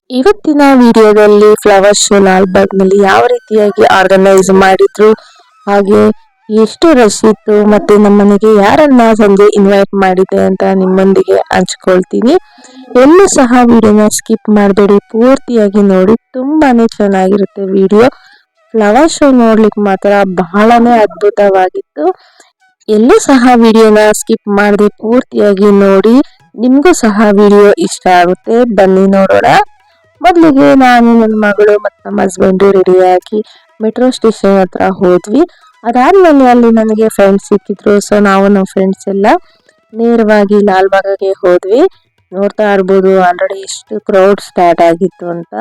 ಇವತ್ತಿನ ವಿಡಿಯೋದಲ್ಲಿ flower show ಲಾಲ್ಬಾಗ್ನಲ್ಲಿ ಯಾವ ರೀತಿಯಾಗಿ ಆರ್ಗನೈಸ್ ಮಾಡಿದ್ರು, ಹಾಗೆ ಎಷ್ಟು ರಶ್ ಇತ್ತು, ಮತ್ತೆ ನಮ್ಮನೆಗೆ ಯಾರನ್ನ ಸಂಜೆ ಇನ್ವೈಟ್ ಮಾಡಿದೆ ಅಂತ ನಿಮ್ಮೊಂದಿಗೆ ಹಂಚ್ಕೊಳ್ತೀನಿ. ಎಲ್ಲೂ ಸಹ ವಿಡಿಯೋನ ಸ್ಕಿಪ್ ಮಾಡಬೇಡಿ, ಪೂರ್ತಿಯಾಗಿ ನೋಡಿ. ತುಂಬಾನೇ ಚೆನ್ನಾಗಿರುತ್ತೆ ವಿಡಿಯೋ. ಫ್ಲವರ್ ಶೋ ನೋಡ್ಲಿಕ್ಕೆ ಮಾತ್ರ ಬಹಳನೇ ಅದ್ಭುತವಾಗಿತ್ತು. ಎಲ್ಲೂ ಸಹ ವಿಡಿಯೋನ ಸ್ಕಿಪ್ ಮಾಡದೆ ಪೂರ್ತಿಯಾಗಿ ನೋಡಿ. ನಿಮ್ಗೂ ಸಹ ವಿಡಿಯೋ ಇಷ್ಟ ಆಗುತ್ತೆ. ಬನ್ನಿ ನೋಡೋಣ. ಮೊದಲಿಗೆ ನಾನು ನನ್ನ ಮಗಳು ಮತ್ತು ನಮ್ಮ ಹಸ್ಬೆಂಡು ರೆಡಿಯಾಗಿ ಮೆಟ್ರೋ ಸ್ಟೇಷನ್ ಹತ್ರ ಹೋದ್ವಿ. ಅದಾದ್ಮೇಲೆ ಅಲ್ಲಿ ನನಗೆ ಫ್ರೆಂಡ್ಸ್ ಸಿಕ್ಕಿದ್ರು. ಸೊ ನಾವು ನಮ್ಮ ಫ್ರೆಂಡ್ಸ್ ಎಲ್ಲ ನೇರವಾಗಿ ಲಾಲ್ಬಾಗ್ಗೆ ಹೋದ್ವಿ. ನೋಡ್ತಾ ಇರ್ಬೋದು ಆಲ್ರೆಡಿ ಎಷ್ಟು ಕ್ರೌಡ್ ಸ್ಟಾರ್ಟ್ ಆಗಿತ್ತು ಅಂತ.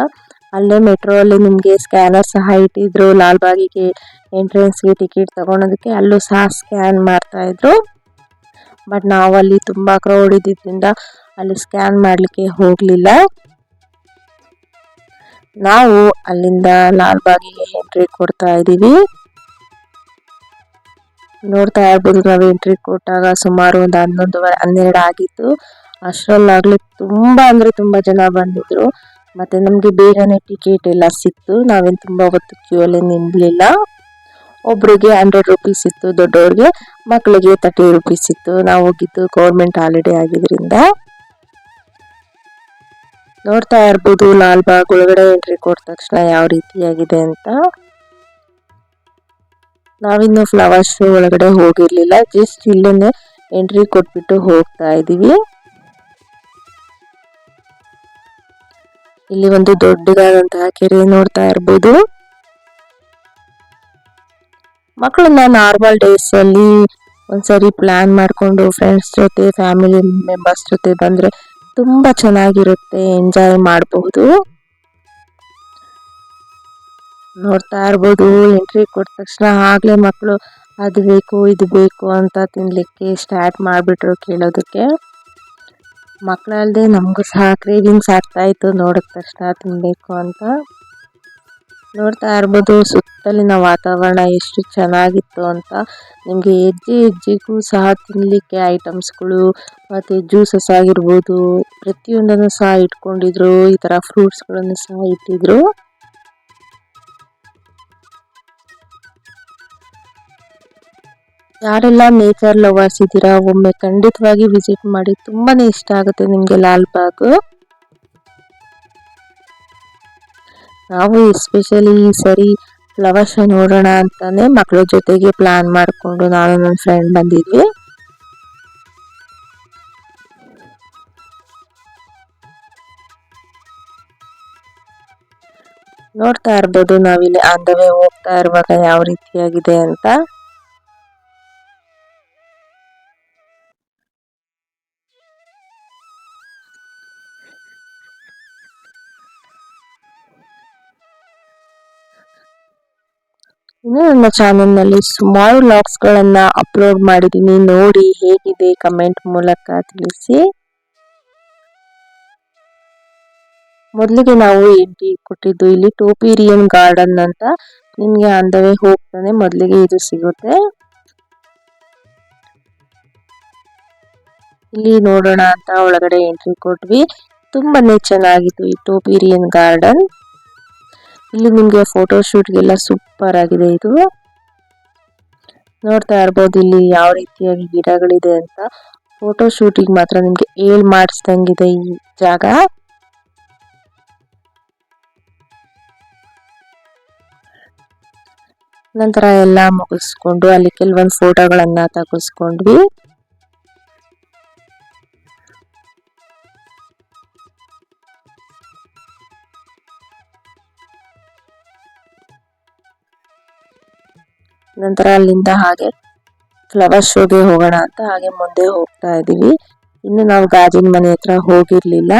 ಅಲ್ಲೇ ಮೆಟ್ರೋ ಅಲ್ಲಿ ನಿಮಗೆ ಸ್ಕ್ಯಾನರ್ ಸಹ ಇಟ್ಟಿದ್ರು. ಲಾಲ್ಬಾಗಿಗೆ ಎಂಟ್ರೆನ್ಸ್ಗೆ ಟಿಕೆಟ್ ತಗೊಳೋದಕ್ಕೆ ಅಲ್ಲೂ ಸಹ ಸ್ಕ್ಯಾನ್ ಮಾಡ್ತಾ ಇದ್ರು. ಬಟ್ ನಾವು ಅಲ್ಲಿ ತುಂಬಾ ಕ್ರೌಡ್ ಇದ್ದಿದ್ದರಿಂದ ಅಲ್ಲಿ ಸ್ಕ್ಯಾನ್ ಮಾಡ್ಲಿಕ್ಕೆ ಹೋಗ್ಲಿಲ್ಲ. ನಾವು ಅಲ್ಲಿಂದ ಲಾಲ್ಬಾಗಿಗೆ ಎಂಟ್ರಿ ಕೊಡ್ತಾ ಇದೀವಿ. ನೋಡ್ತಾ ಇರ್ಬೋದು, ನಾವು ಎಂಟ್ರಿ ಕೊಟ್ಟಾಗ ಸುಮಾರು ಒಂದು 11:30 ಆಗಿತ್ತು. ಅಷ್ಟರಲ್ಲಾಗ್ಲಿ ತುಂಬಾ ಅಂದ್ರೆ ತುಂಬಾ ಜನ ಬಂದಿದ್ರು. ಮತ್ತೆ ನಮ್ಗೆ ಬೇಗನೆ ಟಿಕೆಟ್ ಎಲ್ಲ ಸಿಕ್ತು. ನಾವೇನು ತುಂಬಾ ಹೊತ್ತು ಕ್ಯೂ ಅಲ್ಲಿ ನಿಂತ್ಲಿಲ್ಲ. ಒಬ್ರಿಗೆ 100 ರೂಪೀಸ್ ಇತ್ತು ದೊಡ್ಡವ್ರಿಗೆ, ಮಕ್ಕಳಿಗೆ 30 ರೂಪೀಸ್ ಇತ್ತು. ನಾವು ಹೋಗಿದ್ದು ಗೌರ್ಮೆಂಟ್ ಹಾಲಿಡೇ ಆಗಿದ್ರಿಂದ. ನೋಡ್ತಾ ಇರ್ಬೋದು ಲಾಲ್ಬಾಗ್ ಒಳಗಡೆ ಎಂಟ್ರಿ ಕೊಟ್ಟ ತಕ್ಷಣ ಯಾವ ರೀತಿಯಾಗಿದೆ ಅಂತ. ನಾವಿನ್ನು ಫ್ಲವರ್ ಶೋ ಒಳಗಡೆ ಹೋಗಿರ್ಲಿಲ್ಲ, ಜಸ್ಟ್ ಇಲ್ಲೇನೆ ಎಂಟ್ರಿ ಕೊಟ್ಬಿಟ್ಟು ಹೋಗ್ತಾ ಇದೀವಿ. ಇಲ್ಲಿ ಒಂದು ದೊಡ್ಡದಾದಂತಹ ಕೆರೆ ನೋಡ್ತಾ ಇರ್ಬೋದು. ಮಕ್ಕಳನ್ನ ನಾರ್ಮಲ್ ಡೇಸ್ ಅಲ್ಲಿ ಒಂದ್ಸರಿ ಪ್ಲಾನ್ ಮಾಡ್ಕೊಂಡು ಫ್ರೆಂಡ್ಸ್ ಜೊತೆ ಫ್ಯಾಮಿಲಿ ಮೆಂಬರ್ಸ್ ಜೊತೆ ಬಂದ್ರೆ ತುಂಬಾ ಚೆನ್ನಾಗಿರುತ್ತೆ, ಎಂಜಾಯ್ ಮಾಡಬಹುದು. ನೋಡ್ತಾ ಇರ್ಬೋದು ಎಂಟ್ರಿ ಕೊಟ್ಟ ತಕ್ಷಣ ಆಗ್ಲೇ ಮಕ್ಕಳು ಅದು ಬೇಕು ಇದು ಬೇಕು ಅಂತ ತಿನ್ಲಿಕ್ಕೆ ಸ್ಟಾರ್ಟ್ ಮಾಡ್ಬಿಟ್ರು ಕೇಳೋದಕ್ಕೆ. ಮಕ್ಕಳಲ್ಲದೆ ನಮಗೂ ಸಹ ಕ್ರೇವಿಂಗ್ಸ್ ಆಗ್ತಾ ಇತ್ತು ನೋಡಿದ ತಕ್ಷಣ ತಿನ್ಬೇಕು ಅಂತ. ನೋಡ್ತಾ ಇರ್ಬೋದು ಸುತ್ತಲಿನ ವಾತಾವರಣ ಎಷ್ಟು ಚೆನ್ನಾಗಿತ್ತು ಅಂತ. ನಿಮಗೆ ಹೆಜ್ಜೆ ಹೆಜ್ಜೆಗೂ ಸಹ ತಿನ್ಲಿಕ್ಕೆ ಐಟಮ್ಸ್ಗಳು ಮತ್ತೆ ಜ್ಯೂಸಸ್ ಆಗಿರ್ಬೋದು ಪ್ರತಿಯೊಂದನ್ನು ಸಹ ಇಟ್ಕೊಂಡಿದ್ರು. ಈ ತರ ಫ್ರೂಟ್ಸ್ಗಳನ್ನು ಸಹ ಇಟ್ಟಿದ್ರು. ಯಾರೆಲ್ಲ ನೇಚರ್ ಲವರ್ಸ್ ಇದ್ದೀರಾ ಒಮ್ಮೆ ಖಂಡಿತವಾಗಿ ವಿಸಿಟ್ ಮಾಡಿ, ತುಂಬಾನೇ ಇಷ್ಟ ಆಗುತ್ತೆ ನಿಮ್ಗೆ ಲಾಲ್ಬಾಗ್. ನಾವು ಎಸ್ಪೆಷಲಿ ಈ ಸರಿ ಫ್ಲವರ್ ಶೋ ನೋಡೋಣ ಅಂತಾನೆ ಮಕ್ಕಳ ಜೊತೆಗೆ ಪ್ಲಾನ್ ಮಾಡಿಕೊಂಡು ನಾನು ನನ್ನ ಫ್ರೆಂಡ್ ಬಂದಿದ್ವಿ. ನೋಡ್ತಾ ಇರ್ಬೋದು ನಾವಿಲ್ಲಿ ಆನ್ ದ ವೇ ಹೋಗ್ತಾ ಇರುವಾಗ ಯಾವ ರೀತಿಯಾಗಿದೆ ಅಂತ. ಇನ್ನು ನನ್ನ ಚಾನೆಲ್ನಲ್ಲಿ ಸುಮಾರು ವ್ಲಾಗ್ಸ್ ಗಳನ್ನ ಅಪ್ಲೋಡ್ ಮಾಡಿದ್ದೀನಿ, ನೋಡಿ ಹೇಗಿದೆ ಕಮೆಂಟ್ ಮೂಲಕ ತಿಳಿಸಿ. ಮೊದಲಿಗೆ ನಾವು ಎಂಟ್ರಿ ಕೊಟ್ಟಿದ್ದು ಇಲ್ಲಿ ಟೋಪಿರಿಯನ್ ಗಾರ್ಡನ್ ಅಂತ. ನಿಮ್ಗೆ ಆನ್ ದ ವೇ ಹೋಗ್ತಾನೆ ಮೊದಲಿಗೆ ಇದು ಸಿಗುತ್ತೆ. ಇಲ್ಲಿ ನೋಡೋಣ ಅಂತ ಒಳಗಡೆ ಎಂಟ್ರಿ ಕೊಟ್ವಿ. ತುಂಬಾನೇ ಚೆನ್ನಾಗಿತ್ತು ಈ ಟೋಪಿರಿಯನ್ ಗಾರ್ಡನ್. ಇಲ್ಲಿ ನಿಮ್ಗೆ ಫೋಟೋ ಶೂಟ್ಗೆಲ್ಲ ಸೂಪರ್ ಆಗಿದೆ ಇದು. ನೋಡ್ತಾ ಇರ್ಬೋದು ಇಲ್ಲಿ ಯಾವ ರೀತಿಯಾಗಿ ಗಿಡಗಳಿದೆ ಅಂತ. ಫೋಟೋ ಶೂಟಿಗೆ ಮಾತ್ರ ನಿಮ್ಗೆ ಮಾಡಿಸ್ದಂಗಿದೆ ಈ ಜಾಗ. ನಂತರ ಎಲ್ಲ ಮುಗಿಸ್ಕೊಂಡು ಅಲ್ಲಿ ಕೆಲವೊಂದು ಫೋಟೋಗಳನ್ನ ತೆಗೆಸ್ಕೊಂಡ್ವಿ. ನಂತರ ಅಲ್ಲಿಂದ ಹಾಗೆ ಫ್ಲವರ್ ಶೋಗೆ ಹೋಗೋಣ ಅಂತ ಹಾಗೆ ಮುಂದೆ ಹೋಗ್ತಾ ಇದೀವಿ. ಇನ್ನು ನಾವು ಗಾಜಿನ ಮನೆ ಹತ್ರ ಹೋಗಿರ್ಲಿಲ್ಲ.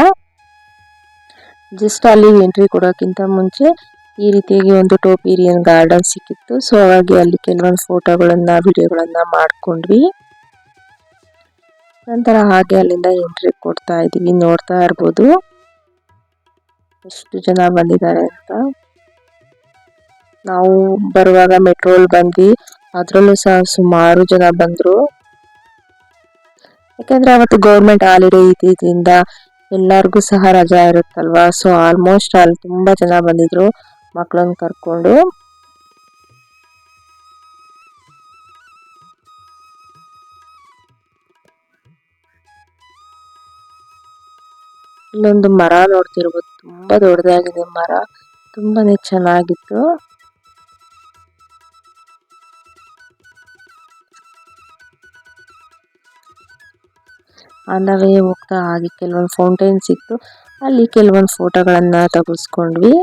ಜಸ್ಟ್ ಅಲ್ಲಿ ಎಂಟ್ರಿ ಕೊಡೋಕ್ಕಿಂತ ಮುಂಚೆ ಈ ರೀತಿಯಾಗಿ ಒಂದು ಟೋಪಿರಿಯನ್ ಗಾರ್ಡನ್ ಸಿಕ್ಕಿತ್ತು. ಸೊ ಹಾಗಾಗಿ ಅಲ್ಲಿ ಕೆಲವೊಂದು ಫೋಟೋಗಳನ್ನ ವಿಡಿಯೋಗಳನ್ನ ಮಾಡ್ಕೊಂಡ್ವಿ. ನಂತರ ಹಾಗೆ ಅಲ್ಲಿಂದ ಎಂಟ್ರಿ ಕೊಡ್ತಾ ಇದೀವಿ. ನೋಡ್ತಾ ಇರ್ಬೋದು ಎಷ್ಟು ಜನ ಬಂದಿದ್ದಾರೆ ಅಂತ. ನಾವು ಬರುವಾಗ ಮೆಟ್ರೋಲ್ ಬಂದ್ವಿ, ಅದ್ರಲ್ಲೂ ಸಹ ಸುಮಾರು ಜನ ಬಂದ್ರು. ಯಾಕಂದ್ರೆ ಅವತ್ತು ಗೌರ್ಮೆಂಟ್ ಹಾಲಿಡೇ ಇದ್ದಿದ್ದರಿಂದ ಎಲ್ಲರಿಗೂ ಸಹ ರಜಾ ಇರುತ್ತಲ್ವಾ, ಸೊ ಆಲ್ಮೋಸ್ಟ್ ಅಲ್ಲಿ ತುಂಬಾ ಜನ ಬಂದಿದ್ರು ಮಕ್ಕಳನ್ನ ಕರ್ಕೊಂಡು. ಇಲ್ಲೊಂದು ಮರ ನೋಡ್ತಿರ್ಬೋದು, ತುಂಬಾ ದೊಡ್ಡದಾಗಿದೆ ಮರ, ತುಂಬಾನೇ ಚೆನ್ನಾಗಿತ್ತು. ಅಂದವೇ ಹೋಗ್ತಾ ಹಾಗೆ ಕೆಲವೊಂದು ಫೌಂಟೈನ್ ಸಿಕ್ತು, ಅಲ್ಲಿ ಕೆಲವೊಂದು ಫೋಟೋಗಳನ್ನ ತೆಗೆಸ್ಕೊಂಡ್ವಿ.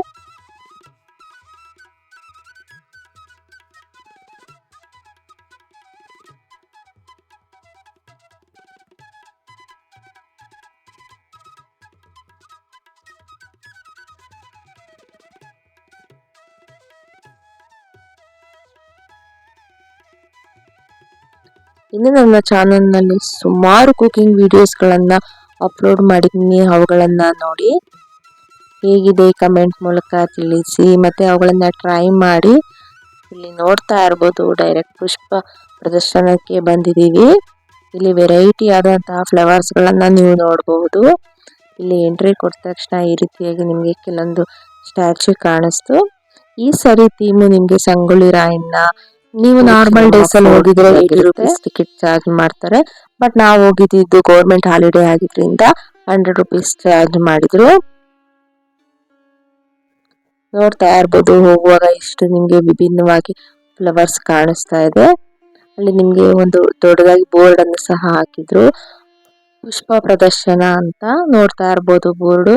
ಇನ್ನು ನನ್ನ ಚಾನಲ್ನಲ್ಲಿ ಸುಮಾರು ಕುಕಿಂಗ್ ವಿಡಿಯೋಸ್ಗಳನ್ನ ಅಪ್ಲೋಡ್ ಮಾಡಿದ್ದೀನಿ. ಅವುಗಳನ್ನ ನೋಡಿ ಹೇಗಿದೆ ಕಮೆಂಟ್ ಮೂಲಕ ತಿಳಿಸಿ, ಮತ್ತೆ ಅವುಗಳನ್ನ ಟ್ರೈ ಮಾಡಿ. ಇಲ್ಲಿ ನೋಡ್ತಾ ಇರ್ಬೋದು, ಡೈರೆಕ್ಟ್ ಪುಷ್ಪ ಪ್ರದರ್ಶನಕ್ಕೆ ಬಂದಿದ್ದೀವಿ. ಇಲ್ಲಿ ವೆರೈಟಿ ಆದಂತಹ ಫ್ಲವರ್ಸ್ಗಳನ್ನ ನೀವು ನೋಡಬಹುದು. ಇಲ್ಲಿ ಎಂಟ್ರಿ ಕೊಟ್ಟ ತಕ್ಷಣ ಈ ರೀತಿಯಾಗಿ ನಿಮಗೆ ಕೆಲವೊಂದು ಸ್ಟ್ಯಾಚ್ಯೂ ಕಾಣಿಸ್ತು. ಈ ಸರಿ ಥೀಮ್ ನಿಮ್ಗೆ ಸಂಗೊಳ್ಳಿ ರಾಯಣ್ಣ. ನೀವು ನಾರ್ಮಲ್ ಡೇಸ್ ಅಲ್ಲಿ ಹೋಗಿದ್ರೆ 80 ರೂಪೀಸ್ ಟಿಕೆಟ್ ಚಾರ್ಜ್ ಮಾಡ್ತಾರೆ, ಬಟ್ ನಾವು ಹೋಗಿದ್ದು ಗೌರ್ಮೆಂಟ್ ಹಾಲಿಡೇ ಆಗಿದ್ರಿಂದ 100 ರೂಪೀಸ್ ಚಾರ್ಜ್ ಮಾಡಿದ್ರು. ನೋಡ್ತಾ ಇರ್ಬೋದು, ಹೋಗುವಾಗ ಎಷ್ಟು ನಿಮ್ಗೆ ವಿಭಿನ್ನವಾಗಿ ಫ್ಲವರ್ಸ್ ಕಾಣಿಸ್ತಾ ಇದೆ. ಅಲ್ಲಿ ನಿಮ್ಗೆ ಒಂದು ದೊಡ್ಡದಾಗಿ ಬೋರ್ಡ್ ಅನ್ನು ಸಹ ಹಾಕಿದ್ರು, ಪುಷ್ಪ ಪ್ರದರ್ಶನ ಅಂತ. ನೋಡ್ತಾ ಇರ್ಬೋದು ಬೋರ್ಡ್,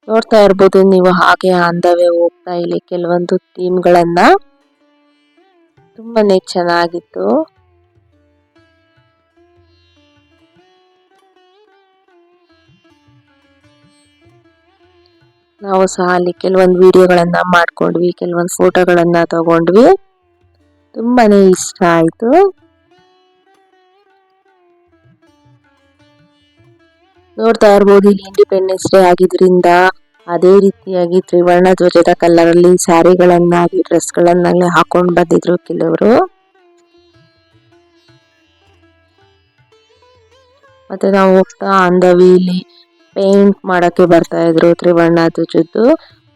ನೋಡ್ತಾ ಇರ್ಬೋದು ನೀವು ಹಾಗೆ ಅಂದವೇ ಹೋಗ್ತಾ. ಇಲ್ಲಿ ಕೆಲವೊಂದು ಥೀಮ್ಗಳನ್ನ ತುಂಬಾನೇ ಚೆನ್ನಾಗಿತ್ತು. ನಾವು ಸಹ ಅಲ್ಲಿ ಕೆಲವೊಂದು ವಿಡಿಯೋಗಳನ್ನ ಮಾಡ್ಕೊಂಡ್ವಿ, ಕೆಲವೊಂದು ಫೋಟೋಗಳನ್ನ ತಗೊಂಡ್ವಿ. ತುಂಬಾನೇ ಇಷ್ಟ ಆಯ್ತು. ನೋಡ್ತಾ ಇರ್ಬೋದು, ಇಲ್ಲಿ ಇಂಡಿಪೆಂಡೆನ್ಸ್ ಡೇ ಆಗಿದ್ರಿಂದ ಅದೇ ರೀತಿಯಾಗಿ ತ್ರಿವರ್ಣ ಧ್ವಜದ ಕಲರ್ ಅಲ್ಲಿ ಸ್ಯಾರಿಗಳನ್ನಾಗಿ ಡ್ರೆಸ್ಗಳನ್ನಾಗಲಿ ಹಾಕೊಂಡು ಬಂದಿದ್ರು ಕೆಲವರು. ಮತ್ತೆ ನಾವು ಹೋಗ್ತಾ ಅಂದವಿ, ಇಲ್ಲಿ ಪೇಂಟ್ ಮಾಡಕ್ಕೆ ಬರ್ತಾ ಇದ್ರು ತ್ರಿವರ್ಣ ಧ್ವಜದ್ದು,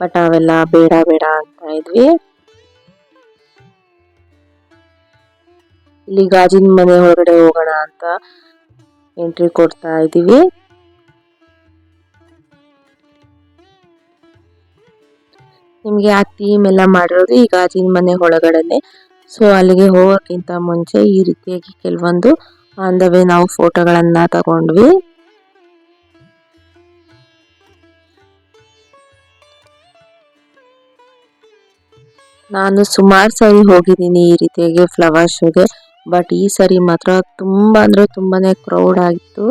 ಬಟ್ ಅವೆಲ್ಲ ಬೇಡ ಬೇಡ ಅಂತ ಇದ್ವಿ. ಇಲ್ಲಿ ಗಾಜಿನ ಮನೆ ಹೊರಗಡೆ ಹೋಗೋಣ ಅಂತ ಎಂಟ್ರಿ ಕೊಡ್ತಾ ಇದೀವಿ. ನಿಮ್ಗೆ ಆ ಥೀಮ್ ಎಲ್ಲ ಮಾಡಿರೋದು ಈ ಗಾಜಿನ ಮನೆ ಒಳಗಡೆನೆ. ಸೊ ಅಲ್ಲಿಗೆ ಹೋಗೋಕ್ಕಿಂತ ಮುಂಚೆ ಈ ರೀತಿಯಾಗಿ ಕೆಲವೊಂದು ಅಂದವೇ ನಾವು ಫೋಟೋಗಳನ್ನ ತಗೊಂಡ್ವಿ. ನಾನು ಸುಮಾರು ಸರಿ ಹೋಗಿದ್ದೀನಿ ಈ ರೀತಿಯಾಗಿ ಫ್ಲವರ್ ಶೋಗೆ, ಬಟ್ ಈ ಸರಿ ಮಾತ್ರ ತುಂಬಾ ಅಂದ್ರೆ ತುಂಬಾನೇ ಕ್ರೌಡ್ ಆಗಿತ್ತು.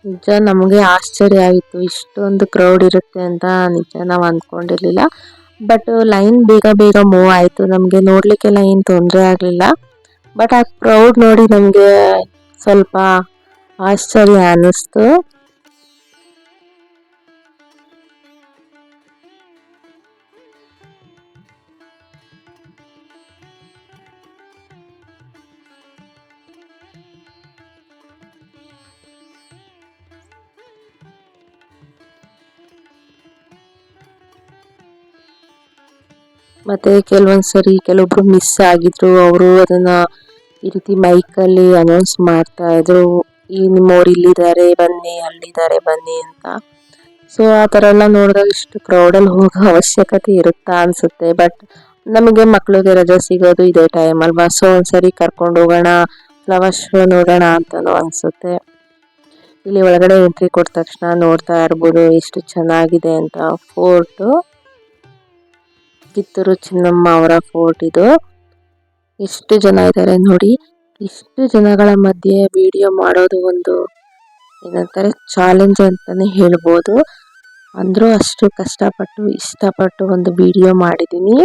ನಿಜ ನಮಗೆ ಆಶ್ಚರ್ಯ ಆಯಿತು, ಇಷ್ಟೊಂದು ಕ್ರೌಡ್ ಇರುತ್ತೆ ಅಂತ ನಿಜ ನಾವು ಅಂದ್ಕೊಂಡಿರ್ಲಿಲ್ಲ. ಬಟ್ ಲೈನ್ ಬೇಗ ಬೇಗ ಮೂವ್ ಆಯಿತು, ನಮಗೆ ನೋಡ್ಲಿಕ್ಕೆಲ್ಲ ಏನು ತೊಂದರೆ ಆಗಲಿಲ್ಲ. ಬಟ್ ಆ ಕ್ರೌಡ್ ನೋಡಿ ನಮಗೆ ಸ್ವಲ್ಪ ಆಶ್ಚರ್ಯ ಅನ್ನಿಸ್ತು. ಮತ್ತೆ ಕೆಲವೊಂದ್ಸರಿ ಕೆಲವೊಬ್ರು ಮಿಸ್ ಆಗಿದ್ರು, ಅವರು ಅದನ್ನ ಈ ರೀತಿ ಮೈಕಲ್ಲಿ ಅನೌನ್ಸ್ ಮಾಡ್ತಾ ಇದ್ರು, ಈ ನಿಮ್ಮವ್ರು ಇಲ್ಲಿದ್ದಾರೆ ಬನ್ನಿ, ಅಲ್ಲಿದ್ದಾರೆ ಬನ್ನಿ ಅಂತ. ಸೊ ಆ ಥರ ಎಲ್ಲ ನೋಡಿದಾಗ ಇಷ್ಟು ಕ್ರೌಡಲ್ಲಿ ಹೋಗೋ ಅವಶ್ಯಕತೆ ಇರುತ್ತಾ ಅನ್ಸುತ್ತೆ. ಬಟ್ ನಮಗೆ ಮಕ್ಳಿಗೆ ರಜೆ ಸಿಗೋದು ಇದೇ ಟೈಮ್ ಅಲ್ವಾ, ಸೊ ಒಂದ್ಸರಿ ಕರ್ಕೊಂಡು ಹೋಗೋಣ, ಫ್ಲವರ್ ಶೋ ನೋಡೋಣ ಅಂತನೂ ಅನ್ಸುತ್ತೆ. ಇಲ್ಲಿ ಒಳಗಡೆ ಎಂಟ್ರಿ ಕೊಟ್ಟ ತಕ್ಷಣ ನೋಡ್ತಾ ಇರ್ಬೋದು ಎಷ್ಟು ಚೆನ್ನಾಗಿದೆ ಅಂತ ಫೋರ್ಟು. ಕಿತ್ತೂರು ಚೆನ್ನಮ್ಮ ಅವರ ಫೋರ್ಟ್ ಇದು. ಎಷ್ಟು ಜನ ಇದ್ದಾರೆ ನೋಡಿ. ಇಷ್ಟು ಜನಗಳ ಮಧ್ಯೆ ವಿಡಿಯೋ ಮಾಡೋದು ಒಂದು ಏನಂತಾರೆ ಚಾಲೆಂಜ್ ಅಂತಾನೆ ಹೇಳ್ಬೋದು. ಅಂದ್ರೂ ಅಷ್ಟು ಕಷ್ಟಪಟ್ಟು ಇಷ್ಟಪಟ್ಟು ಒಂದು ವಿಡಿಯೋ ಮಾಡಿದ್ದೀನಿ.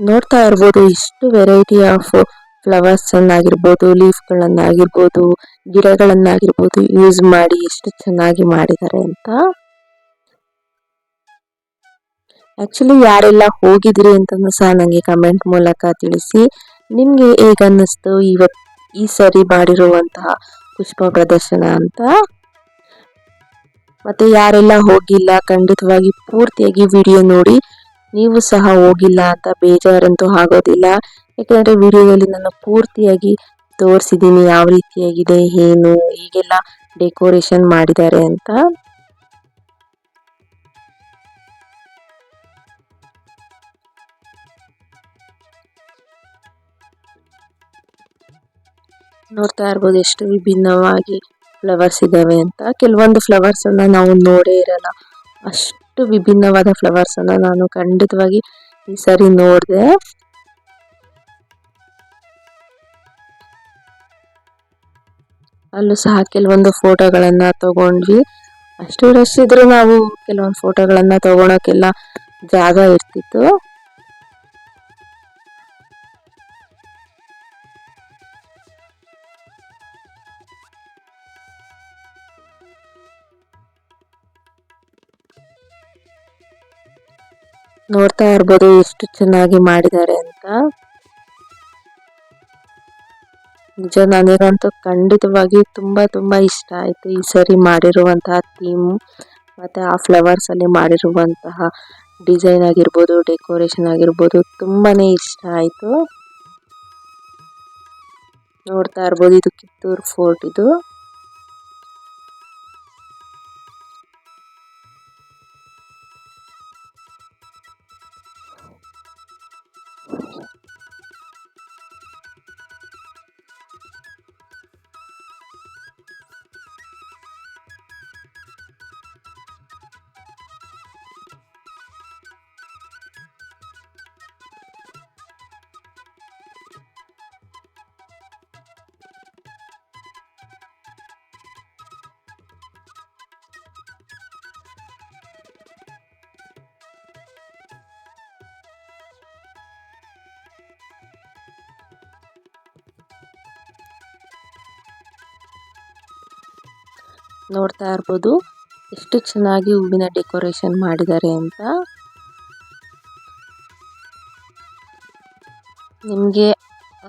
ನೋಡ್ತಾ ಇರ್ಬೋದು ಇಷ್ಟು ವೆರೈಟಿ ಆಫ್ ಫ್ಲವರ್ಸ್ ಅನ್ನಾಗಿರ್ಬೋದು, ಲೀಫ್ಗಳನ್ನಾಗಿರ್ಬೋದು, ಗಿಡಗಳನ್ನಾಗಿರ್ಬೋದು ಯೂಸ್ ಮಾಡಿ ಎಷ್ಟು ಚೆನ್ನಾಗಿ ಮಾಡಿದ್ದಾರೆ ಅಂತ. ಆಕ್ಚುಲಿ ಯಾರೆಲ್ಲ ಹೋಗಿದ್ರಿ ಅಂತನೂ ಸಹ ನನಗೆ ಕಮೆಂಟ್ ಮೂಲಕ ತಿಳಿಸಿ. ನಿಮ್ಗೆ ಹೇಗನ್ನಿಸ್ತು ಈ ಸರಿ ಮಾಡಿರುವಂತಹ ಪುಷ್ಪ ಪ್ರದರ್ಶನ ಅಂತ? ಮತ್ತೆ ಯಾರೆಲ್ಲ ಹೋಗಿಲ್ಲ ಖಂಡಿತವಾಗಿ ಪೂರ್ತಿಯಾಗಿ ವಿಡಿಯೋ ನೋಡಿ. ನೀವು ಸಹ ಹೋಗಿಲ್ಲ ಅಂತ ಬೇಜಾರಂತೂ ಆಗೋದಿಲ್ಲ, ಯಾಕಂದ್ರೆ ವಿಡಿಯೋದಲ್ಲಿ ನಾನು ಪೂರ್ತಿಯಾಗಿ ತೋರಿಸಿದ್ದೀನಿ ಯಾವ ರೀತಿಯಾಗಿದೆ ಏನು ಹೀಗೆಲ್ಲ ಡೆಕೋರೇಷನ್ ಮಾಡಿದ್ದಾರೆ ಅಂತ. ನೋಡ್ತಾ ಇರ್ಬೋದು ಎಷ್ಟು ವಿಭಿನ್ನವಾಗಿ ಫ್ಲವರ್ಸ್ ಇದಾವೆ ಅಂತ. ಕೆಲವೊಂದು ಫ್ಲವರ್ಸ್ ಅನ್ನ ನಾವು ನೋಡೇ ಇರಲ್ಲ, ಅಷ್ಟು ವಿಭಿನ್ನವಾದ ಫ್ಲವರ್ಸ್ ಅನ್ನ ನಾನು ಖಂಡಿತವಾಗಿ ಈ ಸರಿ ನೋಡಿದೆ. ಅಲ್ಲೂ ಸಹ ಕೆಲವೊಂದು ಫೋಟೋಗಳನ್ನ ತಗೊಂಡ್ವಿ. ಅಷ್ಟು ರಶ್ ಇದ್ರು ನಾವು ಕೆಲವೊಂದು ಫೋಟೋಗಳನ್ನ ತಗೊಳಕ್ಕೆಲ್ಲ ಜಾಗ ಇರ್ತಿತ್ತು. ನೋಡ್ತಾ ಇರ್ಬೋದು ಎಷ್ಟು ಚೆನ್ನಾಗಿ ಮಾಡಿದ್ದಾರೆ ಅಂತ. ನಿಜ ನನಗಂತೂ ಖಂಡಿತವಾಗಿ ತುಂಬಾ ಇಷ್ಟ ಆಯ್ತು ಈ ಸರಿ ಮಾಡಿರುವಂತಹ ಥೀಮ್, ಮತ್ತೆ ಆ ಫ್ಲವರ್ಸ್ ಅಲ್ಲಿ ಮಾಡಿರುವಂತಹ ಡಿಸೈನ್ ಆಗಿರ್ಬೋದು, ಡೆಕೋರೇಷನ್ ಆಗಿರ್ಬೋದು, ತುಂಬಾನೇ ಇಷ್ಟ ಆಯ್ತು. ನೋಡ್ತಾ ಇರ್ಬೋದು ಇದು ಕಿತ್ತೂರು ಫೋರ್ಟ್ ಇದು. ನೋಡ್ತಾ ಇರ್ಬೋದು ಎಷ್ಟು ಚೆನ್ನಾಗಿ ಹೂವಿನ ಡೆಕೋರೇಷನ್ ಮಾಡಿದ್ದಾರೆ ಅಂತ. ನಿಮಗೆ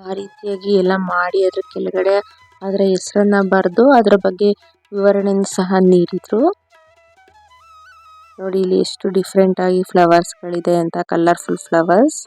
ಆ ರೀತಿಯಾಗಿ ಎಲ್ಲ ಮಾಡಿ ಅದ್ರ ಕೆಳಗಡೆ ಅದರ ಹೆಸರನ್ನ ಬರೆದು ಅದರ ಬಗ್ಗೆ ವಿವರಣೆಯನ್ನು ಸಹ ನೀಡಿದ್ರು. ನೋಡಿ ಇಲ್ಲಿ ಎಷ್ಟು ಡಿಫ್ರೆಂಟ್ ಆಗಿ ಫ್ಲವರ್ಸ್ ಗಳಿದೆ ಅಂತ, ಕಲರ್ಫುಲ್ ಫ್ಲವರ್ಸ್.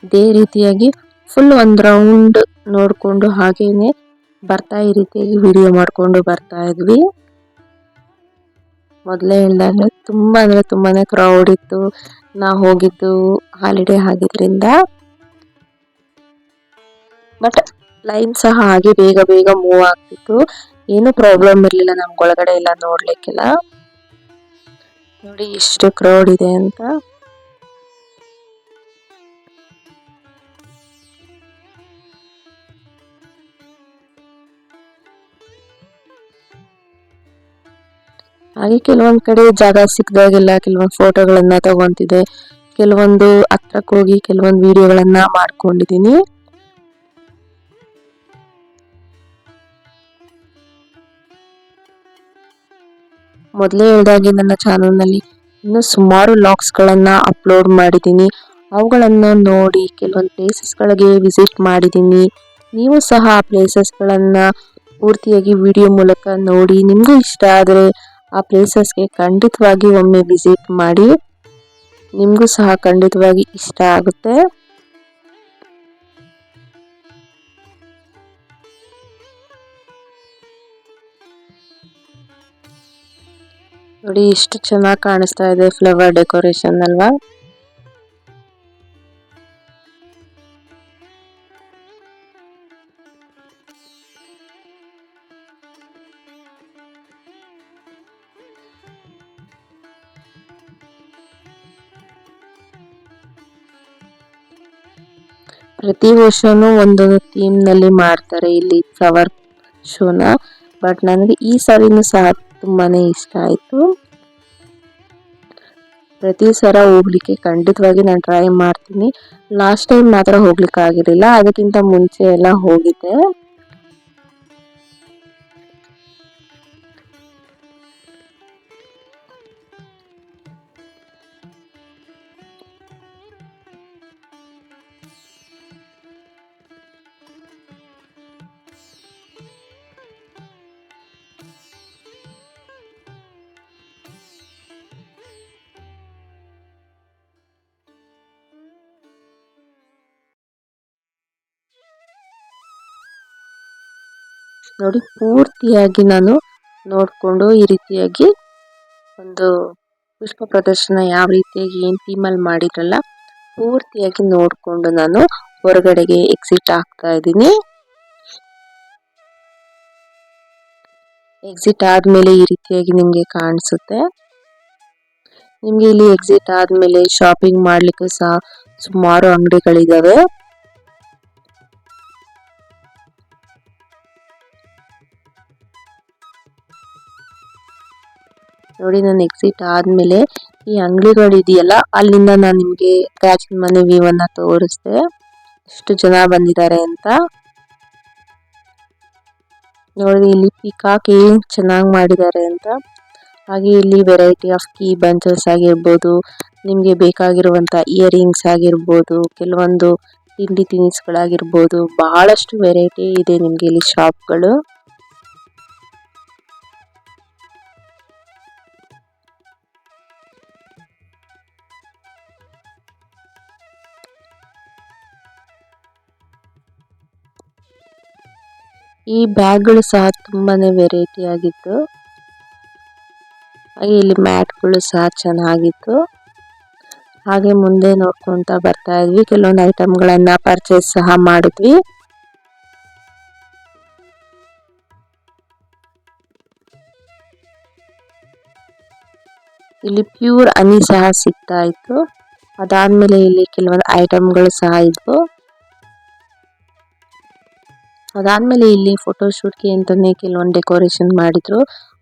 ಇದೇ ರೀತಿಯಾಗಿ ಫುಲ್ ಒಂದು ರೌಂಡ್ ನೋಡ್ಕೊಂಡು ಹಾಗೇನೆ ಬರ್ತಾ ಈ ರೀತಿಯಾಗಿ ವಿಡಿಯೋ ಮಾಡ್ಕೊಂಡು ಬರ್ತಾ ಇದ್ವಿ. ಮೊದಲೇ ಹೇಳ್ದಂಗೆ ಅಂದ್ರೆ ತುಂಬಾನೇ ಕ್ರೌಡ್ ಇತ್ತು. ನಾವು ಹೋಗಿದ್ದು ಹಾಲಿಡೇ ಆಗಿದ್ರಿಂದ, ಬಟ್ ಲೈನ್ ಸಹ ಹಾಗೆ ಬೇಗ ಬೇಗ ಮೂವ್ ಆಗ್ತಿತ್ತು. ಏನು ಪ್ರಾಬ್ಲಮ್ ಇರ್ಲಿಲ್ಲ ನಮ್ಗೆ ಒಳಗಡೆ ಎಲ್ಲ ನೋಡ್ಲಿಕ್ಕೆಲ್ಲ. ನೋಡಿ ಎಷ್ಟು ಕ್ರೌಡ್ ಇದೆ ಅಂತ. ಹಾಗೆ ಕೆಲವೊಂದ್ ಕಡೆ ಜಾಗ ಸಿಕ್ಕದಾಗೆಲ್ಲ ಕೆಲವೊಂದು ಫೋಟೋಗಳನ್ನ ತಗೊಂತಿದ್ದೆ, ಕೆಲವೊಂದು ಹತ್ರಕ್ಕೆ ಹೋಗಿ ಕೆಲವೊಂದು ವಿಡಿಯೋಗಳನ್ನ ಮಾಡ್ಕೊಂಡಿದೀನಿ. ಮೊದಲೇ ಹೇಳ್ದಾಗೆ ನನ್ನ ಚಾನಲ್ ನಲ್ಲಿ ಇನ್ನು ಸುಮಾರು ಲಾಗ್ಸ್ ಗಳನ್ನ ಅಪ್ಲೋಡ್ ಮಾಡಿದ್ದೀನಿ. ಅವುಗಳನ್ನು ನೋಡಿ ಕೆಲವೊಂದು ಪ್ಲೇಸಸ್ ಗಳಿಗೆ ವಿಸಿಟ್ ಮಾಡಿದ್ದೀನಿ. ನೀವು ಸಹ ಆ ಪ್ಲೇಸಸ್ ಗಳನ್ನ ಪೂರ್ತಿಯಾಗಿ ವಿಡಿಯೋ ಮೂಲಕ ನೋಡಿ ನಿಮ್ಗೂ ಇಷ್ಟ ಆದ್ರೆ ಆ ಪ್ಲೇಸಸ್ಗೆ ಖಂಡಿತವಾಗಿ ಒಮ್ಮೆ ವಿಸಿಟ್ ಮಾಡಿ, ನಿಮ್ಗೂ ಸಹ ಖಂಡಿತವಾಗಿ ಇಷ್ಟ ಆಗುತ್ತೆ. ನೋಡಿ ಎಷ್ಟು ಚೆನ್ನಾಗಿ ಕಾಣಿಸ್ತಾ ಇದೆ ಫ್ಲವರ್ ಡೆಕೋರೇಷನ್ ಅಲ್ವಾ. ಪ್ರತಿ ವರ್ಷನೂ ಒಂದೊಂದು ಥೀಮ್ ನಲ್ಲಿ ಮಾಡ್ತಾರೆ ಇಲ್ಲಿ ಫ್ಲವರ್ ಶೋನ. ಬಟ್ ನನಗೆ ಈ ಸಾರಿನೂ ಸಹ ತುಂಬಾನೇ ಇಷ್ಟ ಆಯ್ತು. ಪ್ರತಿ ಸಲ ಹೋಗ್ಲಿಕ್ಕೆ ಖಂಡಿತವಾಗಿ ನಾನು ಟ್ರೈ ಮಾಡ್ತೀನಿ. ಲಾಸ್ಟ್ ಟೈಮ್ ಮಾತ್ರ ಹೋಗ್ಲಿಕ್ಕೆ ಆಗಿರಲಿಲ್ಲ, ಅದಕ್ಕಿಂತ ಮುಂಚೆ ಎಲ್ಲ ಹೋಗಿದ್ದೆ. ನೋಡಿ, ಪೂರ್ತಿಯಾಗಿ ನಾನು ನೋಡಿಕೊಂಡು ಈ ರೀತಿಯಾಗಿ ಒಂದು ಪುಷ್ಪ ಪ್ರದರ್ಶನ ಯಾವ ರೀತಿಯಾಗಿ ಏನು ಥೀಮಲ್ಲಿ ಮಾಡಿದ್ರಲ್ಲ ಪೂರ್ತಿಯಾಗಿ ನೋಡಿಕೊಂಡು ನಾನು ಹೊರಗಡೆಗೆ ಎಕ್ಸಿಟ್ ಆಗ್ತಾ ಇದ್ದೀನಿ. ಎಕ್ಸಿಟ್ ಆದ್ಮೇಲೆ ಈ ರೀತಿಯಾಗಿ ನಿಮಗೆ ಕಾಣಿಸುತ್ತೆ. ನಿಮ್ಗೆ ಇಲ್ಲಿ ಎಕ್ಸಿಟ್ ಆದ್ಮೇಲೆ ಶಾಪಿಂಗ್ ಮಾಡ್ಲಿಕ್ಕೆ ಸಹ ಸುಮಾರು ಅಂಗಡಿಗಳಿದಾವೆ. ನೋಡಿ, ನಾನು ಎಕ್ಸಿಟ್ ಆದ್ಮೇಲೆ ಈ ಅಂಗಡಿಗಳು ಇದೆಯಲ್ಲ ಅಲ್ಲಿಂದ ನಾನು ನಿಮ್ಗೆ ಗಾಜಿನ ಮನೆ ವ್ಯೂ ಅನ್ನ ತೋರಿಸ್ದೆ, ಎಷ್ಟು ಜನ ಬಂದಿದ್ದಾರೆ ಅಂತ. ನೋಡಿ, ಇಲ್ಲಿ ಪಿಕಾಕ್ ಏನ್ ಚೆನ್ನಾಗಿ ಮಾಡಿದ್ದಾರೆ ಅಂತ. ಹಾಗೆ ಇಲ್ಲಿ ವೆರೈಟಿ ಆಫ್ ಕೀ ಬಂಚಸ್ ಆಗಿರ್ಬೋದು, ನಿಮ್ಗೆ ಬೇಕಾಗಿರುವಂತ ಇಯರಿಂಗ್ಸ್ ಆಗಿರ್ಬೋದು, ಕೆಲವೊಂದು ತಿಂಡಿ ತಿನಿಸುಗಳಾಗಿರ್ಬೋದು, ಬಹಳಷ್ಟು ವೆರೈಟಿ ಇದೆ ನಿಮ್ಗೆ ಇಲ್ಲಿ ಶಾಪ್ಗಳು. ಈ ಬ್ಯಾಗ್ಗಳು ಸಹ ತುಂಬಾನೇ ವೆರೈಟಿ ಆಗಿತ್ತು. ಹಾಗೆ ಇಲ್ಲಿ ಮ್ಯಾಟ್ಗಳು ಸಹ ಚೆನ್ನಾಗಿತ್ತು. ಹಾಗೆ ಮುಂದೆ ನೋಡ್ಕೊಂತ ಬರ್ತಾ ಇದ್ವಿ, ಕೆಲವೊಂದು ಐಟಮ್ಗಳನ್ನ ಪರ್ಚೇಸ್ ಸಹ ಮಾಡಿದ್ವಿ. ಇಲ್ಲಿ ಪ್ಯೂರ್ ಹನಿ ಸಹ ಸಿಗ್ತಾ ಇತ್ತು. ಅದಾದ್ಮೇಲೆ ಇಲ್ಲಿ ಕೆಲವೊಂದು ಐಟಮ್ಗಳು ಸಹ ಇದ್ವು. ಅದಾದ್ಮೇಲೆ ಇಲ್ಲಿ ಫೋಟೋ ಶೂಟ್ಗೆ ಅಂತಾನೆ ಕೆಲವೊಂದು ಡೆಕೋರೇಷನ್ ಮಾಡಿದ್ರು,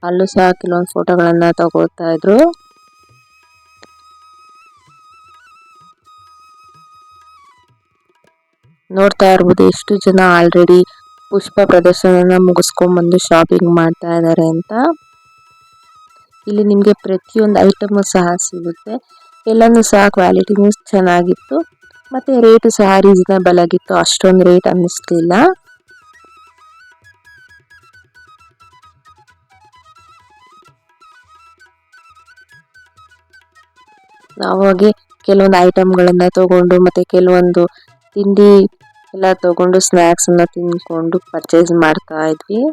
ಅಲ್ಲೂ ಸಹ ಕೆಲವೊಂದು ಫೋಟೋಗಳನ್ನ ತಗೋತಾ ಇದ್ರು. ನೋಡ್ತಾ ಇರ್ಬೋದು ಎಷ್ಟು ಜನ ಆಲ್ರೆಡಿ ಪುಷ್ಪ ಪ್ರದರ್ಶನ ಮುಗಿಸ್ಕೊಂಡ್ ಬಂದು ಶಾಪಿಂಗ್ ಮಾಡ್ತಾ ಇದ್ದಾರೆ ಅಂತ. ಇಲ್ಲಿ ನಿಮ್ಗೆ ಪ್ರತಿಯೊಂದು ಐಟಮ್ ಸಹ ಸಿಗುತ್ತೆ, ಎಲ್ಲಾನು ಸಹ ಕ್ವಾಲಿಟಿನೂ ಚೆನ್ನಾಗಿತ್ತು, ಮತ್ತೆ ರೇಟ್ ಸಹ ರೀಸನಬಲ್ ಆಗಿತ್ತು, ಅಷ್ಟೊಂದು ರೇಟ್ ಅನ್ನಿಸ್ಲಿಲ್ಲ. ನಾವು ಹಾಗೆ ಕೆಲವೊಂದು ಐಟಮ್ಗಳನ್ನ ತಗೊಂಡು ಮತ್ತೆ ಕೆಲವೊಂದು ತಿಂಡಿ ಎಲ್ಲ ತಗೊಂಡು ಸ್ನಾಕ್ಸ್ ಅನ್ನ ತಿನ್ಕೊಂಡು ಪರ್ಚೇಸ್ ಮಾಡ್ತಾ ಇದ್ವಿ.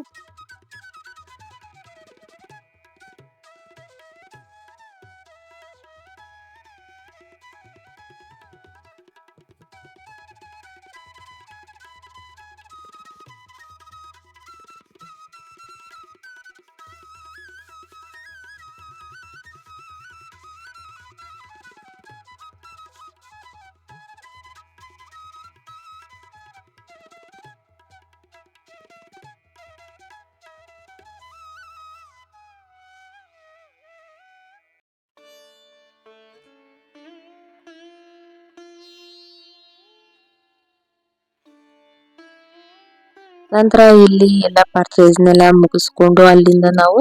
ನಂತರ ಇಲ್ಲಿ ಎಲ್ಲ ಪರ್ಚೇಸ್ನೆಲ್ಲ ಮುಗಿಸ್ಕೊಂಡು ಅಲ್ಲಿಂದ ನಾವು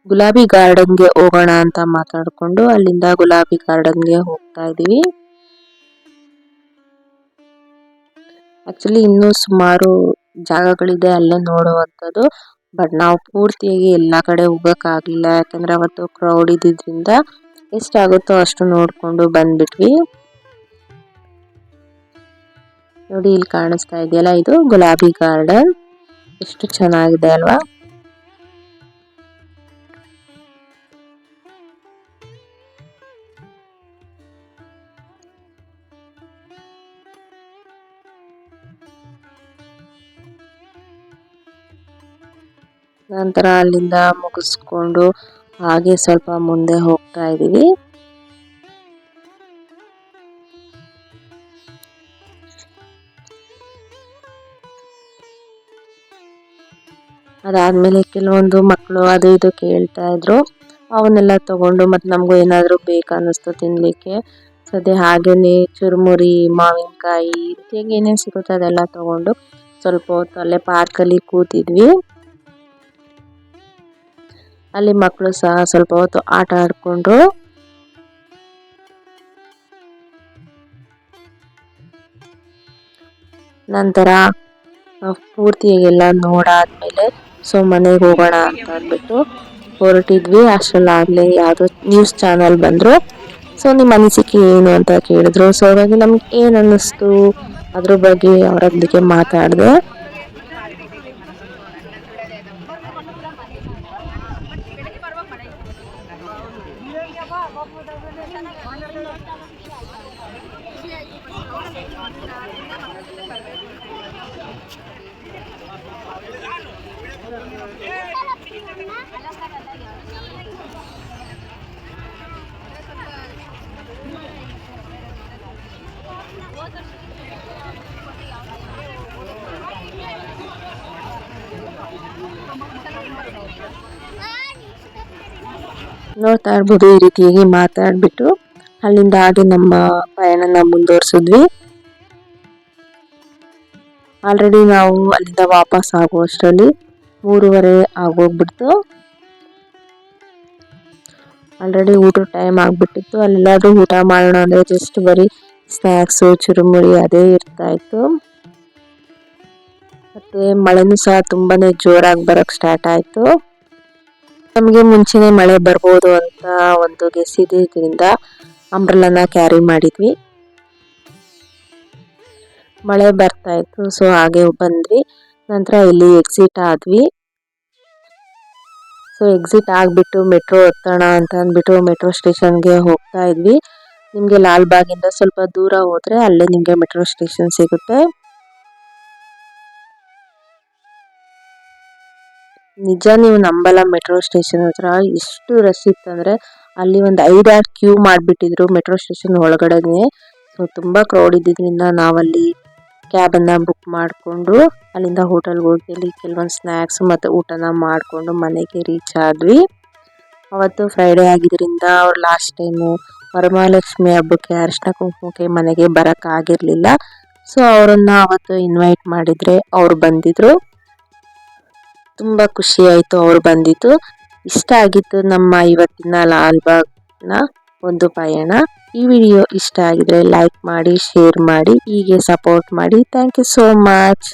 ಗುಲಾಬಿ ಗಾರ್ಡನ್ಗೆ ಹೋಗೋಣ ಅಂತ ಮಾತಾಡ್ಕೊಂಡು ಅಲ್ಲಿಂದ ಗುಲಾಬಿ ಗಾರ್ಡನ್ಗೆ ಹೋಗ್ತಾ ಇದೀವಿ. ಆಕ್ಚುಲಿ ಇನ್ನೂ ಸುಮಾರು ಜಾಗಗಳಿದೆ ಅಲ್ಲೇ ನೋಡುವಂಥದ್ದು, ಬಟ್ ನಾವು ಪೂರ್ತಿಯಾಗಿ ಎಲ್ಲಾ ಕಡೆ ಹೋಗಕ್ ಆಗ್ಲಿಲ್ಲ, ಯಾಕಂದ್ರೆ ಅವತ್ತು ಕ್ರೌಡ್ ಇದ್ದಿದ್ರಿಂದ ಎಷ್ಟಾಗುತ್ತೋ ಅಷ್ಟು ನೋಡ್ಕೊಂಡು ಬಂದ್ಬಿಟ್ವಿ. ನೋಡಿ, ಇಲ್ಲಿ ಕಾಣಿಸ್ತಾ ಇದೆಯಲ್ಲ, ಇದು ಗುಲಾಬಿ ಗಾರ್ಡನ್, ಎಷ್ಟು ಚೆನ್ನಾಗಿದೆ ಅಲ್ವಾ. ನಂತರ ಅಲ್ಲಿಂದ ಮುಗಿಸ್ಕೊಂಡು ಹಾಗೆ ಸ್ವಲ್ಪ ಮುಂದೆ ಹೋಗ್ತಾ ಇದೀವಿ. ಅದಾದ್ಮೇಲೆ ಕೆಲವೊಂದು ಮಕ್ಕಳು ಅದು ಇದು ಕೇಳ್ತಾ ಇದ್ರು, ಅವನ್ನೆಲ್ಲ ತಗೊಂಡು ಮತ್ತೆ ನಮಗೂ ಏನಾದರೂ ಬೇಕನ್ನಿಸ್ತು ತಿನ್ನಲಿಕ್ಕೆ. ಸದ್ಯ ಹಾಗೇನೆ ಚುರುಮುರಿ, ಮಾವಿನಕಾಯಿ ಈ ರೀತಿಯಾಗಿ ಏನೇನು ಸಿಗುತ್ತೆ ಅದೆಲ್ಲ ತಗೊಂಡು ಸ್ವಲ್ಪ ಹೊತ್ತು ಅಲ್ಲೇ ಪಾರ್ಕಲ್ಲಿ ಕೂತಿದ್ವಿ. ಅಲ್ಲಿ ಮಕ್ಕಳು ಸಹ ಸ್ವಲ್ಪ ಹೊತ್ತು ಆಟ ಆಡ್ಕೊಂಡ್ರು. ನಂತರ ಪೂರ್ತಿಯಾಗೆಲ್ಲ ನೋಡಾದ್ಮೇಲೆ ಸೊ ಮನೆಗೆ ಹೋಗೋಣ ಅಂತ ಅಂದ್ಬಿಟ್ಟು ಹೊರಟಿದ್ವಿ. ಅಷ್ಟರಲ್ಲಾಗಲೇ ಯಾವುದೋ ನ್ಯೂಸ್ ಚಾನಲ್ ಬಂದರು. ಸೊ ನಿಮ್ಮ ಅನಿಸಿಕೆ ಏನು ಅಂತ ಕೇಳಿದ್ರು. ಸೊ ಹಾಗಾಗಿ ನಮ್ಗೆ ಏನು ಅನ್ನಿಸ್ತು ಅದ್ರ ಬಗ್ಗೆ ಅವರೊಂದಿಗೆ ಮಾತಾಡಿದೆ. ನೋಡ್ತಾ ಇರ್ಬೋದು ಈ ರೀತಿಯಾಗಿ ಮಾತಾಡ್ಬಿಟ್ಟು ಅಲ್ಲಿಂದ ಹಾಗೆ ನಮ್ಮ ಪಯಣನ ಮುಂದುವರ್ಸಿದ್ವಿ. ಆಲ್ರೆಡಿ ನಾವು ಅಲ್ಲಿಂದ ವಾಪಸ್ ಆಗುವಷ್ಟರಲ್ಲಿ 3:30 ಆಗೋಗ್ಬಿಡ್ತು. ಆಲ್ರೆಡಿ ಊಟದ ಟೈಮ್ ಆಗ್ಬಿಟ್ಟಿತ್ತು. ಅಲ್ಲೆಲ್ಲಾದ್ರೂ ಊಟ ಮಾಡೋಣ ಅಂದ್ರೆ ಜಸ್ಟ್ ಬರೀ ಸ್ನ್ಯಾಕ್ಸು ಚುರುಮುರಿ ಅದೇ ಇರ್ತಾ ಇತ್ತು. ಮತ್ತೆ ಮಳೆನೂ ಸಹ ತುಂಬಾನೇ ಜೋರಾಗಿ ಬರಕ್ ಸ್ಟಾರ್ಟ್ ಆಯ್ತು. ನಮಗೆ ಮುಂಚೆನೆ ಮಳೆ ಬರ್ಬೋದು ಅಂತ ಒಂದು ಗೆಸ್ ಇದ್ದಿದ್ರಿಂದ ಅಂಬ್ರೆಲಾನ ಕ್ಯಾರಿ ಮಾಡಿದ್ವಿ. ಮಳೆ ಬರ್ತಾ ಇತ್ತು, ಸೊ ಹಾಗೆ ಬಂದ್ವಿ. ನಂತರ ಇಲ್ಲಿ ಎಕ್ಸಿಟ್ ಆದ್ವಿ. ಸೊ ಎಕ್ಸಿಟ್ ಆಗಿಬಿಟ್ಟು ಮೆಟ್ರೋ ಹತ್ತೋಣ ಅಂತ ಅಂದ್ಬಿಟ್ಟು ಮೆಟ್ರೋ ಸ್ಟೇಷನ್ಗೆ ಹೋಗ್ತಾ ಇದ್ವಿ. ನಿಮಗೆ ಲಾಲ್ಬಾಗಿಂದ ಸ್ವಲ್ಪ ದೂರ ಹೋದ್ರೆ ಅಲ್ಲೇ ನಿಮಗೆ ಮೆಟ್ರೋ ಸ್ಟೇಷನ್ ಸಿಗುತ್ತೆ. ನಿಜ ನೀವು ನಂಬಲ್ಲ, ಮೆಟ್ರೋ ಸ್ಟೇಷನ್ ಹತ್ರ ಎಷ್ಟು ರಶ್ ಇತ್ತಂದ್ರೆ ಅಲ್ಲಿ ಒಂದು 5-6 ಕ್ಯೂ ಮಾಡಿಬಿಟ್ಟಿದ್ರು ಮೆಟ್ರೋ ಸ್ಟೇಷನ್ ಒಳಗಡೆನೆ. ಸೊ ತುಂಬ ಕ್ರೌಡ್ ಇದ್ದಿದ್ರಿಂದ ನಾವಲ್ಲಿ ಕ್ಯಾಬನ್ನು ಬುಕ್ ಮಾಡಿಕೊಂಡು ಅಲ್ಲಿಂದ ಹೋಟೆಲ್ಗೆ ಹೋಗಿ ಅಲ್ಲಿ ಕೆಲವೊಂದು ಸ್ನ್ಯಾಕ್ಸ್ ಮತ್ತು ಊಟನ ಮಾಡಿಕೊಂಡು ಮನೆಗೆ ರೀಚ್ ಆದ್ವಿ. ಅವತ್ತು ಫ್ರೈಡೇ ಆಗಿದ್ದರಿಂದ ಅವ್ರು ಲಾಸ್ಟ್ ಟೈಮು ವರಮಹಾಲಕ್ಷ್ಮಿ ಹಬ್ಬಕ್ಕೆ ಅರಿಶಿನ ಕುಂಕುಮಕ್ಕೆ ಮನೆಗೆ ಬರೋಕ್ಕಾಗಿರಲಿಲ್ಲ. ಸೊ ಅವರನ್ನು ಅವತ್ತು ಇನ್ವೈಟ್ ಮಾಡಿದರೆ ಅವ್ರು ಬಂದಿದ್ರು. ತುಂಬ ಖುಷಿ ಆಯಿತು ಅವ್ರು ಬಂದಿದ್ದು. ಇಷ್ಟ ಆಗಿತ್ತು ನಮ್ಮ ಇವತ್ತಿನ ಲಾಲ್ಬಾಗ್ನ ಒಂದು ಪಯಣ. ಈ ವಿಡಿಯೋ ಇಷ್ಟ ಆಗಿದ್ರೆ ಲೈಕ್ ಮಾಡಿ, ಶೇರ್ ಮಾಡಿ, ಹೀಗೆ ಸಪೋರ್ಟ್ ಮಾಡಿ. Thank you so much.